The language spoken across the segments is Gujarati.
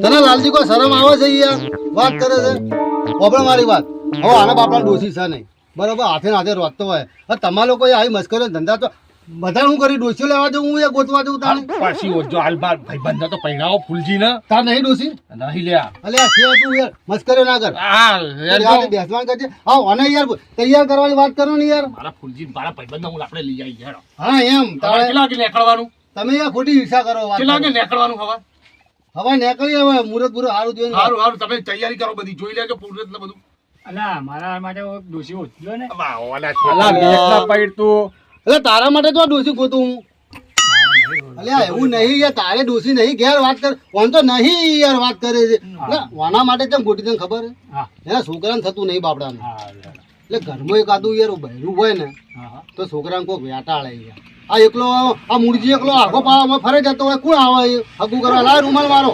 તને લાલજી કોઈ શરમ આવે છે યાર? વાત કરે છે ઓબળે મારી વાત. હવે આના બાપડા ડોસી છે નહીં બરોબર, હાથે હાથે રોતતો હોય. હવે તમારા લોકો આવી મસ્કરી ધંધા તો બધા હું કરી ડોસીઓ લેવા જવું, હું એ ગોતવા જવું તાણે પાછી ઓજો હાલ બાર ભાઈબંધ તો પહેરાવો ફૂલજી ને તાર નહીં ડોસી નહીં લ્યા. અલ્યા છે તું યાર મસ્કરી ના કર. હા બેસવાનું કરજે. હા અને યાર તૈયાર કરવાની વાત કરો ને યાર. મારા ફૂલજી મારા ભાઈબંધ હું આપણે લઈ આવી હેડો. હા એમ તમારે કેટલા વાગે નીકળવાનું? તમે યાર ખોટી ઈર્ષા કરો. વાત કેટલા વાગે કરો. નીકળવાનું હવે? હવે નીકળી હવે મુરત પૂરું સારું જોઈને સારું સારું તમે તૈયારી કરો બધી જોઈ લેજો પૂરત ને બધું. અલા મારા માટે ડોસી ઓછો ને. વાહ, ઓલા અલા બેટલા પૈડ તું. એટલે તારા માટે તો આ ડોસી ગોતું હું. અલ્યા એવું નહીં યાર, તારે ડોસી નહીં ઘેર વાત કર. ફોન તો નહીં યાર વાત કરે છે. એટલે વાના માટે કેમ ગોટી તને ખબર છે? હા એના છોકરાને થતું નહીં બાપડાને. હા એટલે ઘરમાં એક આદું યાર બહેરું હોય ને હા તો છોકરાને કોઈ વેટાળે યાર. આ એકલો આ મૂળજી એકલો આખો પાવામાં ફરે જતો હોય, કોણ આવે હગું કરવા? લાય રૂમાલ મારો.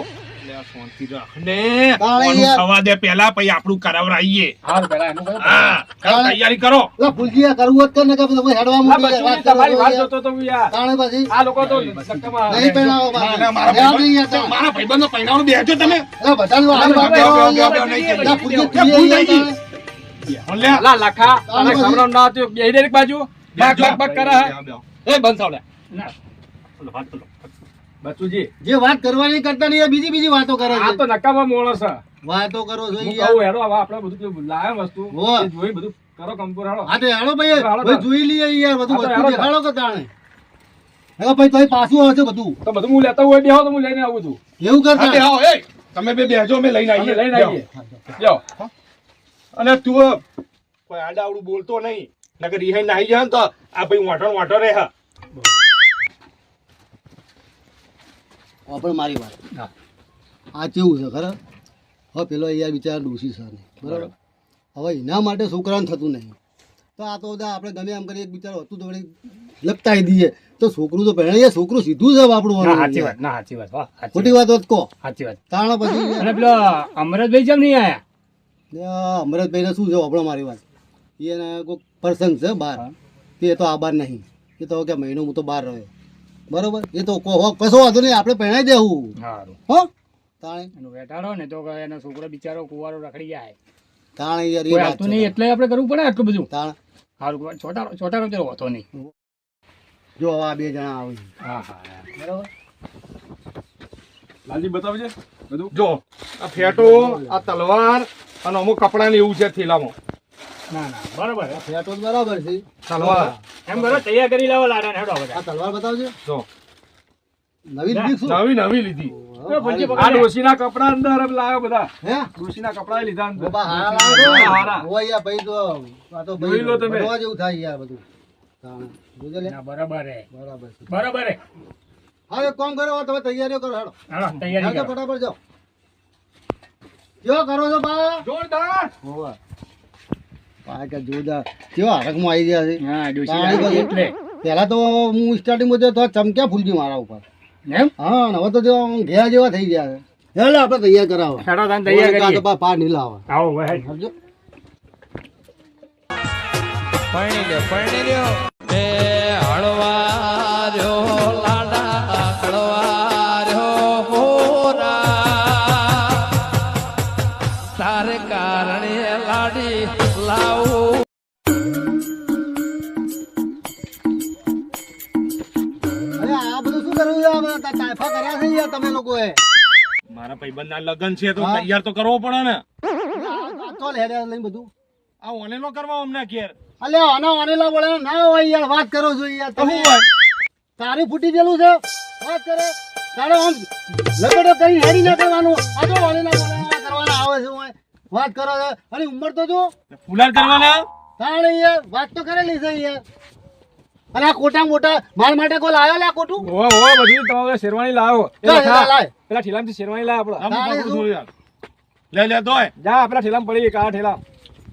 શાંતિ રાખ ને. તાણે કોનું યાર. થવા દે પેલા પછી આપણું કરાવરાઈએ. હાલ પેલા એનું કહો. હા ચાલ તૈયારી કરો. એટલે ફૂલજી આ કરવું જ કર ને કે પછી હેડવા આ મૂકી બચ્ચું વાત ની તમારી વાત કરો જોતો તો હું યાર. તાણે પછી આ લોકો તો ધક્કામાં નહીં પહેરાવો ના, ના, પાછું. રહેવા નહીં યાર તાણે. મારા ભાઈબંધનો પહેરાવાનું બેસજો તમે. એટલે બધાને આવી વાત બેહો, કરો બેહો, યાર. બેહો, નહીં એટલે ફૂલજી તું ભૂલ યાર થઈ ગઈ. તાણે. બેહો લે. અલા લખા તને પછી- ખબર ના હતી બેહી દે એક બાજુ બાક બાક બાક કરે હે. બેહો, બેહો. એ બંધ સાવલે ના. બોલો, વાત કરો. બચુજી જે વાત કરવાની કરતા નહીં બીજી બીજી વાતો કરે આ છે. તો નકામા મોણસ છે. વાતો કરો છો હું યાર. કહું હેડો હવે આપણે બધું પેલું લાયા વસ્તુ હોવે. એ જોઈ બધું કરો કમ્પ્યુટર હેડો. હા તો હેડો ભાઈ હાલો ભાઈ તો. જોઈ લઈએ યાર બધું હા તો વસ્તુ હેડો તો. દેખાડો કે તાણે. હેડો ભાઈ તોય પાછું આવશે બધું તો બધું હું લેતો હોય બેહો તો હું લઈને આવું છું. એવું હા, કરતા બેહો, એ. તમે બે બેહજો અમે લઈને અમે આવીએ. લઈને બેહો. આવીએ જો અને તું કોઈ આડાવડું બોલતો નહીં નકર રિહાઈ નાહી જાય ને તો આ ભાઈ વાંટો રહે હા. પણ મારી વાત હા. આ કેવું છે ખરા? હવે પેલો યાર બિચારા ડોસી છે નહીં બરાબર. હવે એના માટે છોકરાને થતું નહીં તો આ તો બધા આપણે ગમે એમ કરીએ એક બિચારો હતું તો વળી લપટાઈ દઈએ તો છોકરું તો પહેણે છોકરું સીધું છે આપણું. ના સાચી વાત ના સાચી વાત વાહ સાચી ખોટી વાત હોત કહો સાચી વાત. તાણ પછી અને પેલો અમરતભાઈ જેમ નહીં આયા? અમરતભાઈને શું છે આપણો મારી વાત એને કોઈ પ્રસંગ છે બહાર તે તો આ બાર નહીં એ તો કે મહિનો હું તો બહાર રહ્યો બરોબર. એ તો કશો વાંધો નહીં આપણે પહેણાઈ દેવું સારું હો તાણે એનું વેટાડો ને તો એનો છોકરો બિચારો કુવારો રખડી જાય. તાણે યાર એ કોઈ વાત આવતું છે. નહીં એટલે આપણે કરવું પડે આટલું બધું. તાણ સારું છોટાનો પેલો હોતો નહીં. જો હવે આ બે જણા આવે હા હા બરાબર. લાલજી બતાવજે બધું જો આ ફેટો આ તલવાર અને અમુક કપડા ને એવું છે થેલામાં. ના ના બરાબર હે. ફેટો તો બરાબર છે. તલવાર એમ કરો તૈયાર કરી લાવો લાડા ને હેડો આ બધા. તલવાર બતાવજો જો નવી લીધી શું? નવી લીધી. આ ડોશીના કપડા અંદર લાવ્યો બધા. હે ડોશીના કપડા લીધા અંદર. બાબા હારા લાગે. હારા. હોય યાર ભાઈ તો આ તો જોઈ લો તમે. ભણવા જેવું થાય યાર બધું. તાણ જોજે લે. ના બરાબર હે બરાબર છે. બરાબર હે. હા એક કામ કરો તમે તૈયારીઓ કરો હેડો. હાલો તૈયારી હેડો કરો. ફટાફટ જાઓ. કેવો કરો છો બા? જોરદાર. હોવે. પા કે જોરદાર કેવો હરકમાં આવી ગયા છે. હા ડોશી તાણી લાવી બધું. એટલે પહેલા તો હું સ્ટાર્ટિંગ તો ચમક્યા ફૂલજી મારા ઉપર. એમ હા ને હવે તો જો ઘેર જેવા થઈ ગયા છે. હેલો આપણે તૈયાર કરાવો. હેડો તાન તૈયાર કાં કરીએ. તો પા નહીં લાવે. આવો ભાઈ. સમજો. અરે આ બધું શું કરવું છે? આ બધા તાયફા કર્યા છે યાર તમે લોકોએ. મારા ભાઈબંધના લગન છે તો હા. તૈયાર તો કરવો પડે ને. આ ચાલ હેડે લઈને બધું. આ ઓને નો કરવા અમને ઘેર અલ્યા આના વાનેલા બોલે ના હોય યાર વાત કરો છો યાર તો તમે. શું હોય? તારી ફૂટી ગયેલું છે વાત કરે તારે આમ લગડો કરી હેરી ના કરવાનું. આ તો વાનેલા બોલે કરવાના આવે છે હોય. વાત કરો છો અને ઉંમર તો જો ફુલાર કરવાના. તાણે યાર વાત તો કરેલી છે યાર. અને આ કોટા મોટા માર માટે કોઈ લાવ્યો લે આ કોટું? ઓવા ઓવા બધું તમારે શેરવાની લાવો. એ ચાલ, લખા. લાય. પેલા ઠેલામાંથી શેરવાની લાવ આપડે. આમ તારે પકડું શું? થોડું યાર. લે દોય. જા પેલા ઠેલામાં પડી કાળા ઠેલા.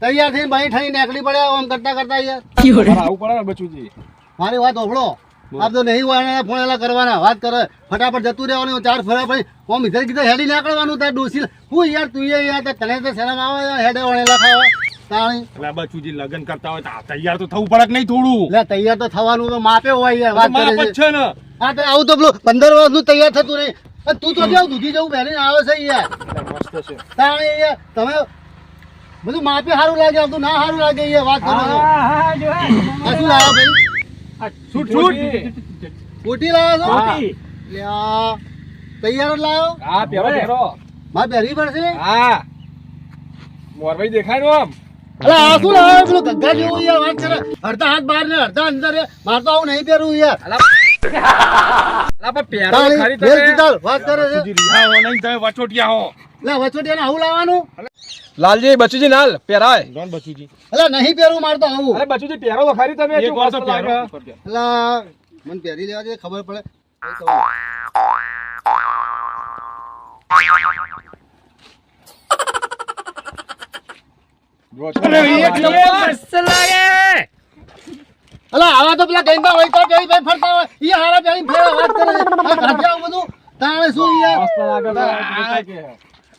તૈયાર થઈને ભાઈ ઠણી નીકળી પડ્યા આમ કરતા કરતા યાર. મારે આવું પડે ને બચુજી. મારી વાત ઓભળો. આપ તો નહીં હોય એના ફોન એલા કરવાના વાત કરે ફટાફટ જતું રહેવાનું. ચાર ફરા પછી આમ ઇધર કીધર હેડી નીકળવાનું. તાર ડોસી હું યાર તું યાર તને તો શરમ આવે હેડે વણેલા ખાવા તાણી. એટલે આ બચુજી લગન કરતા હોય તો આ તૈયાર તો થવું પડે કે નહીં થોડું. એટલે તૈયાર તો થવાનું તો માપે હોય યાર વાત મારા કરે પછ છે. છે ને. હા તો આવું તો પેલું 15 વર્ષનું તૈયાર થતું નહીં અરે તું તો જાવ દૂધી જેવું પહેરીને આવે છે યાર. મસ્ત છે. તાણે યાર તમે બધું માપે સારું લાગે આવતું ના સારું લાગે યાર વાત કરો છો. હા જો આ શું લાવ્યા ભાઈ? છૂટ છૂટ. કોટી લાવ્યા છો? કોટી. લ્યા, તૈયાર જ લાવ્યો? હા પહેરો પહેરો. મારે પહેરવી પડશે? હા મોરભાઈ દેખાય નો આમ. અરે આ શું લાવ્યો પેલું ગગ્ગા જેવું યાર વાત કરે. અડધા હાથ બહાર ને અડધા અંદર રે. મારે તો આવું નહીં પહેરવું યાર. અલા પણ પહેરો તાળી, ખરી બેલ તમે. ચિતાલ, વાત કરે છે. રિહા હો નહીં તમે વચોટિયા હો. લે વચોટિયાને આવું લાવવાનું? લાલજી બચુજી નાલ પહેરાય. કોણ બચુજી? અલે નહીં પહેરવું મારે તો આવું. અરે બચુજી પહેરો તો ખરી તમે. એક વાર તો પહેરો. અલા મને પહેરી લેવા દે ખબર પડે. અરે એક નંબર. મસ્ત લાગે. અલા આવા તો પેલા ગઈમાં હોય તો પહેરી પહેરી ફરતા હોય. ઈ હારા પહેરી ફેરા વાત કરે છે. આ ગાંઠિયા બધું તાણે શું યાર? મસ્ત લાગે.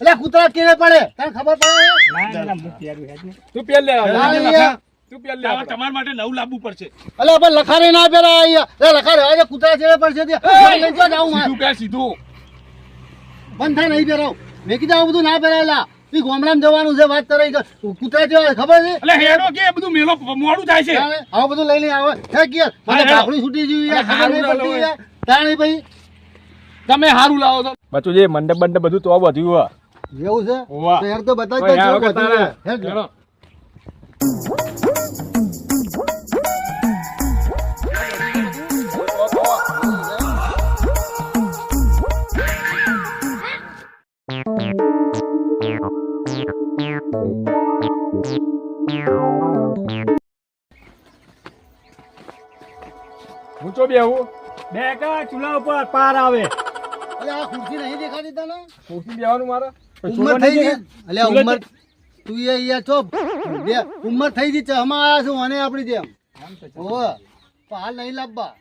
અલે કૂતરા કેને પડે? તને ખબર પડે? ના ના હું પહેરું હેડ ને. તું પહેર લે. ના, યાર. તું પહેર લે. તમારા માટે નવું લાવવું પડશે. અલે પણ લખારે ના પહેરા અહીંયા. અલે લખારે આજે કૂતરા ચેડે પડશે ત્યાં. લઈ જો જાઉં માર. સીધું પહેર સીધું. બંધ થાય નહીં પહેરાવ. મેં કીધું આવું બધું ના પહેરાયેલા. ઈ ગામડામાં જવાનું છે વાત કરે કૂતરા જેવા ખબર છે? એટલે હેડો કે બધું મેલો મોડું થાય છે. તાણે આવું બધું લઈ લઈ આવે હે કે મને હા, ભાખડી છૂટી ગઈ યાર ખબર નહીં પડતી યાર. તાણે ભાઈ તમે હારું લાવો તો બચુજી મંડપ બંડપ બધું તો બધું એવું છે વાહ. તો યાર તો બતાવ ઓય, યાર, વખત તારે. હે હેડો. ઊંચો બેહું. બે કા ચૂલા ઉપર પાર આવે. અલે આ ખુરશી નહીં દેખાતી તને? ખુરશી બેહવાનું મારે. ઉંમર થઈ ગઈ અલે આ ઉંમર તું એ યાર ચો બે ઉંમર થઈ ગઈ છે હમણાં આયા છું અને આપણી જેમ ઓવે તો હાલ નહીં લાવવા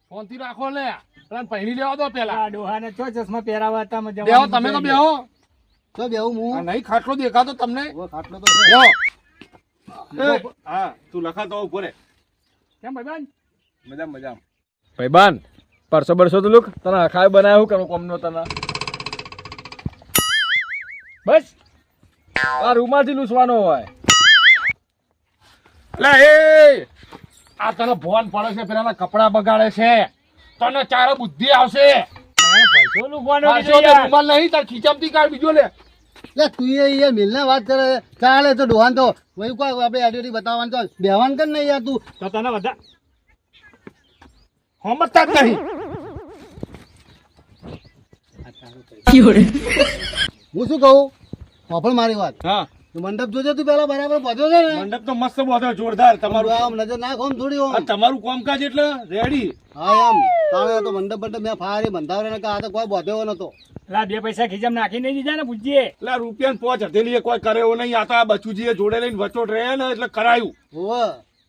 ફોનથી રાખો લે. પ્લાન પહેરી લેવા દો પેલા. આ ડોહાને ચો ચશ્મા પહેરાવા હતા મજા. બેહો તમે તો બેહો. તો બેવું આ હું નહીં ખાટલો દેખાતો તમને. ઓવે ખાટલો તો છે. બેહો. હા તું લખાતો ઉભો રે. કેમ ભાઈબંધ? મજામ મજામ. ભાઈબાન પરસો બરસો તો લુક તને અખાય બનાવ્યું કરો કોમનો તને. બસ આ રૂમાલથી લૂસવાનો હોય. લે એ આ તને ભોન પડે છે પેલા કપડા બગાડે છે. તને ચારે બુદ્ધિ આવશે. તારે પૈસો લૂંટવાનો પાછો કીધું બે યાર. રૂમાલ નહીં તાર ખીચામથી કાઢ બીજો લે. લે તું એ યાર મિલને વાત કરે ચાલે તો ડોહાન તો વહી કોઈ આપણે એડિટી બતાવવાનું તો બેહવાન કર નહીં યાર તું તો તને બધા સમજતા જ નહીં. હું શું કહું પાપડ મારી વાત હા મંડપ જોજે તું પેલા બરાબર બધો છે ને મંડપ તો મસ્ત બોધો જોરદાર. તમારું આમ નજર નાખ આમ થોડી આ આમ તમારું કામકાજ એટલે રેડી. હા આમ તારે તો મંડપ બંડપ મેં ફારી બંધાવરે ને આ તો કોઈ બોધ્યો નતો લા બે પૈસા ખીજામ નાખી નહીં દીધા ને પૂછીએ. એટલે રૂપિયા 5 હથેલી કોઈ કરે એવું નહીં. આ તો આ બચુજીએ જોડે લઈને વચોટ રહે ને એટલે કરાયું. હોવે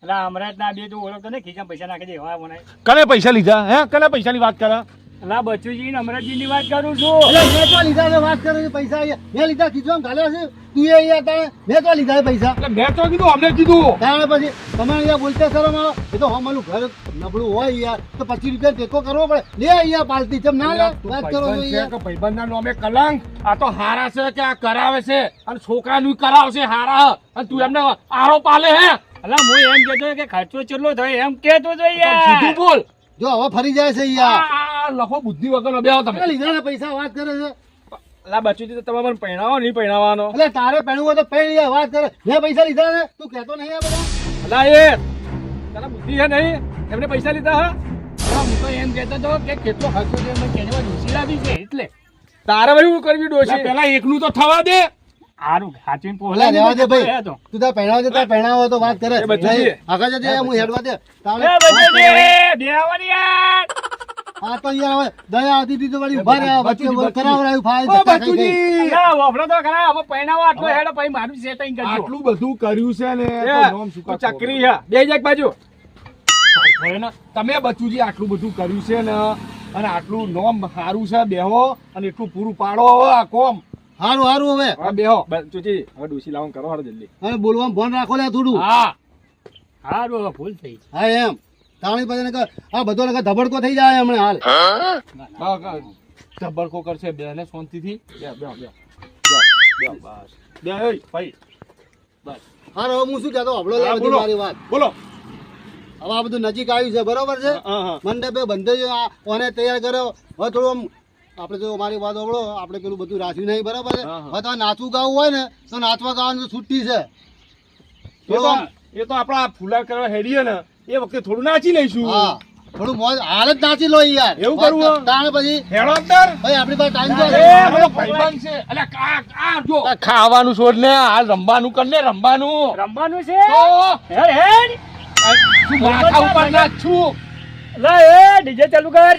લા હમણાં ના બે તું ઓળખતો ને ખીજામ પૈસા નાખી દે હા મને. કને પૈસા લીધા હે? કને પૈસાની વાત કરે? લા બચુજી ને અમરાજી ની વાત કરું છું. એટલે મેં તો લીધા છે વાત કરે છે પૈસા અહીંયા મેં લીધા ખીચવામાં ઘાલ્યા છે તું એ અહીંયા તાણે મેં તો લીધા છે પૈસા એટલે મેં તો કીધું અમને કીધું. તાણે પછી તમે અહીંયા બોલતા શરમ આવે એ તો હમારું ઘર નબળું હોય યાર તો 25 રૂપિયા ટેકો કરવો પડે લે અહીંયા પાલતી ચમ ના લે વાત કરો છો ભાઈબંધ છે યાર કે ભાઈબંધના નામે કલંક. આ તો હારા છે કે આ કરાવે છે અને છોકરાનું કરાવશે હારા અને તું એમને આરો પાલે હે. અલા હું એમ કહેતો કે ખર્ચો કેટલો થયો એમ કેતો તો યાર. સીધું બોલ. જો હવે ફરી જાય છે આ યાર આ લખો બુદ્ધિ વગરનો બેહો તમે. એટલે લીધા ને પૈસા વાત કરે છે લા બચુજી તો તમે મને પહેણાવો નહીં પહેણાવાનો. એટલે તારે પહેણવું હોય તો પહેણ યાર વાત કરે મેં પૈસા લીધા ને તું કહેતો નહીં આ બધા અલા એ તને બુદ્ધિ હે નહીં? એમને પૈસા લીધા હા? હા, હું તો એમ કહેતો હતો કે કેટલો ખર્ચો છે એમને કહેવા ડોસી લાવી છે એટલે તારે ભાઈ હું કરવી ડોશી? પેલા એકનું તો થવા દે. સારું સાચવીને એટલે પોહલા રહેવા દે ભાઈ તું તાર પહેણાવ દે તાર પહેણાવો તો વાત કરે એ બચુજી. નહીં, આગળ જજે હું હેડવા દે તારે બેવાની યાર. આ તો યાર હવે દયા આવતી હતી તો વળી ઉભા રહ્યા વચ્ચે બચુજી. કરાવરાયું ફાય ઓ ધક્કા ખાઈ ખાઈ. બચુજી અલા, વાપરો તો ખરા હવે પહેણાવો આટલો હેડો પછી મારું સેટિંગ કરજો. આટલું બધું કર્યું છે ને એ, તો નોમ શું તું કાઢો? ચકરી હે. બે જાક બાજુ. તમે બચુજી આટલું બધું કર્યું છે ને અને આટલું નોમ સારું છે બેહો અને એટલું પૂરું પાડો હવે આ કોમ. હારું હારું હવે હવે બેહો બચુજી હવે ડોશી લાવવાનું કરો હાલો જલ્દી. અને બોલવામાં ફોન રાખો લે થોડું હા સારું હવે ભૂલ થઈ. હા એમ તાણી પછી આ બધો ધબડકો થઈ જાય હમણાં હાલ હા, હા. જબરકો કરશે બેને શાંતિથી બે બે બે બે બસ બે એ ભાઈ બસ હા હવે હું શું કહેતો હબળો લે હા, બધી બોલો. મારી વાત બોલો હવે આ બધું નજીક આવ્યું છે બરોબર છે હા હા મંડપે બંધે ઓને તૈયાર કર્યો હવે થોડું આમ આપણે જો મારી વાત હોબળો આપણે પેલું બધું રાખ્યું નહીં બરાબર છે હા, હા. હવે તો નાચવું ગાવું હોય ને તો નાચવા ગાવાની તો છૂટી છે એ તો આપણા ફૂલા કરવા હેડીએ ને એ વખતે થોડું નાચી લઈશું હા થોડું મોજ હાલ જ નાચી લો યાર એવું કરવું હે? તાણ પછી હેડો અંદર ભાઈ આપણી પાસે ટાઈમ તો એ મારો ભાઈબંધ છે અલ્યા આ જો ખાવાનું છોડ ને હાલ રમવાનું કર ને રમવાનું રમવાનું છે તો હેડ હેડ શું માથા ઉપર નાચું લે એ ડીજે ચાલુ કર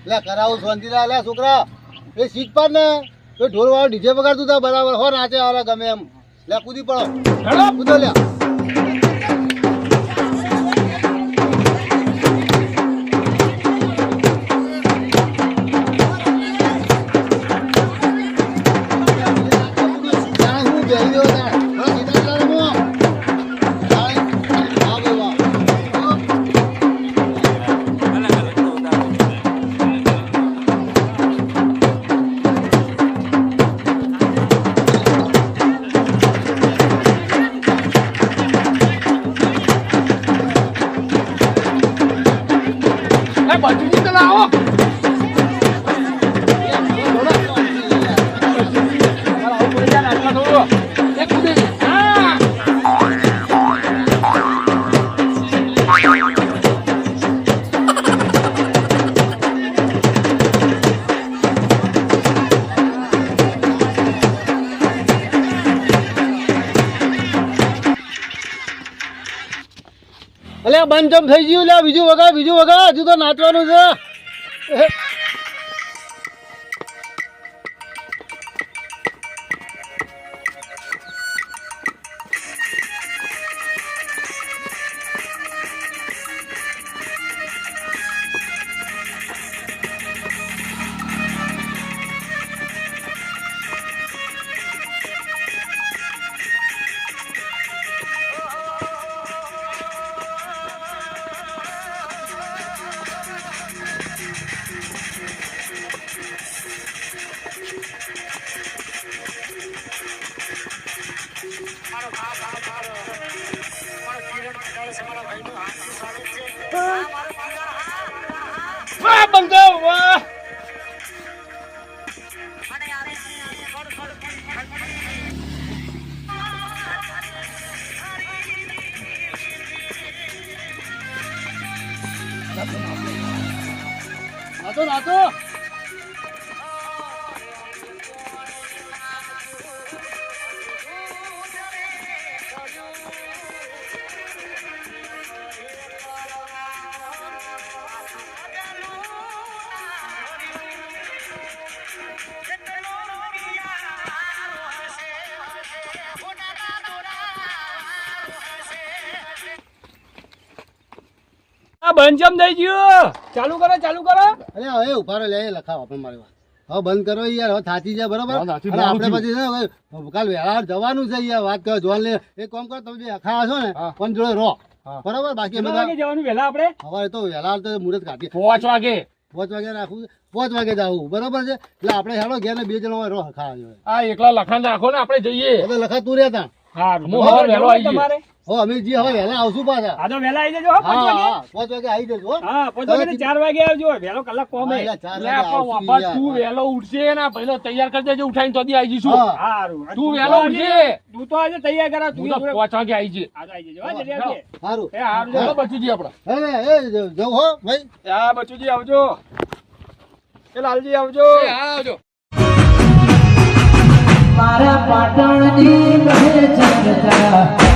લે કરાવું શાંતિ લા લે છોકરા એ શીખ પાડ ને તો ઢોલ વાળો ડીજે વગાડતું તા બરાબર હો નાચે વાળા ગમે એમ લે કૂદી પડો હેડો કૂદો લે હું બેહી ગયો તાણ. હવે સીધા ચાલો હું. વાહ ભાઈ વાહ. એ બાજુજી તો લાવો એ કૂદે હા અલ્યા બંધ જમ થઈ ગયું લે બીજું વગા હજુ તો નાચવાનું છે વાહ બંધો વાહ નાચો આ બંચમ થઈ ગયું ચાલુ કરો અલ્યા હવે ઉભા રહો લે એ લખાવો આપણે મારી વાત હવે બંધ કરો યાર હવે થાચી જાય બરોબર હા, થાચી અને આપણે જવાનું પછી છે ને હવે કાલ વહેલા જવાનું છે યાર વાત કરો જોવાન લે એક કામ કરો તમે જે અખા છો ને હા. પણ જોડે રહો હા. બરોબર બાકી કેટલા બધા વાગે જવાનું વહેલા આપણે હવે તો વહેલા તો મુહૂર્ત કાઢીએ 5 વાગે 5 વાગે રાખવું 5 વાગે જવું બરોબર છે એટલે આપણે હેડો ઘેર ને 2 જણા રહો ખાવા જોઈએ આ એકલા લખાણ રાખો ને આપણે જઈએ હવે લખા તું રહેતા હારું હું હવે વહેલો આઈ જઈએ. તમારે હો અમે જી હવે વહેલા આવશું પાછા આ તો વહેલા આવી જજો હો, પાંચ હા વાગે. હા 5 વાગે આવી જજો હો. હા 5 વાગે ને 4 વાગે આવજો વહેલો કલાક કોમે હા, એટલે 4 લે વાગે પણ આવશું વાપા યાર. તું વહેલો ઉઠશે ને પહેલો તૈયાર કરી દેજો ઉઠાઈને તો દી આવી જઈશું હા. હારું તું વહેલો ઉઠજે તું તો આજે તૈયાર કરા તું હું તો 5 વાગે આવી જઈએ આ તો આવી જજો હો, જલ્દી આવજે. સારું એ હારું ચાલો જજો. બચુજી આપડા એ જવું હો ભાઈ હા બચુજી આવજો એ લાલજી આવજો આવજો મારા પાટણની કહે જનતા